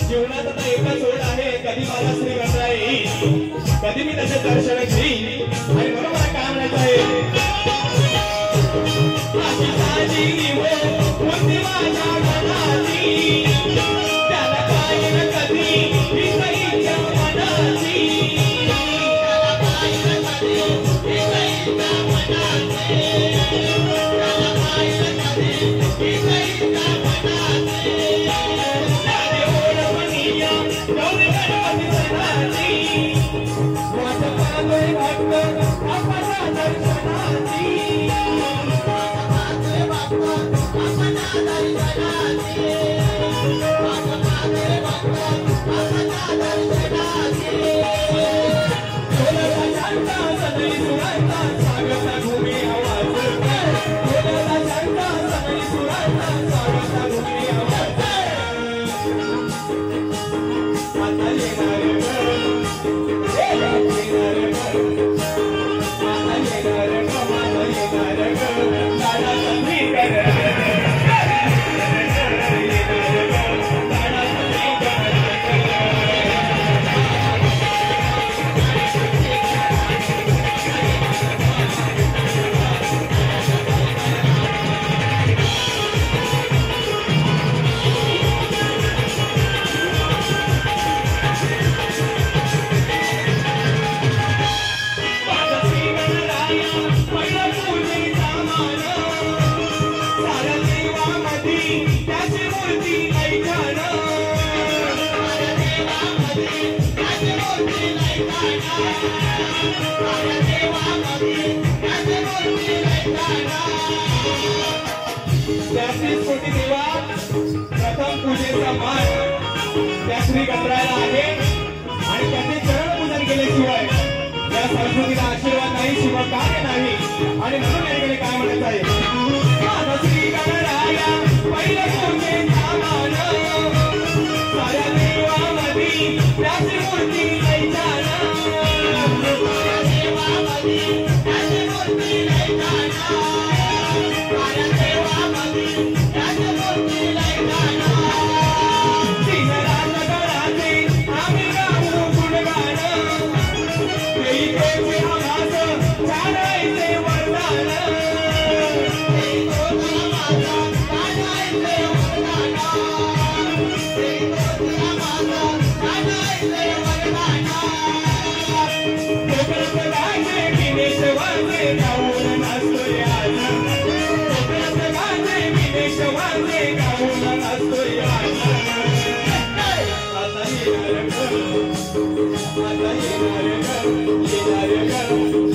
जीवनात आता एकच ओढ आहे, कधी माझा श्री गणराय येईल, कधी मी त्याचे दर्शन घेईन आणि म्हणून मला काय म्हणायचं आहे, त्याला काय न कधी ही सईच्या मनाची, प्रथम पूजेचा मान त्या श्री गणरायाला आहे आणि त्याचे चरण पूजन केल्याशिवाय या संस्कृतीला आशीर्वाद नाही, शिव कार्य नाही आणि म्हणून याकडे काय म्हणायचं आहे, श्री गणराया पहिल्या पूजेचा मान, साऱ्या देवामध्ये त्याची मूर्ती नाही Thank you.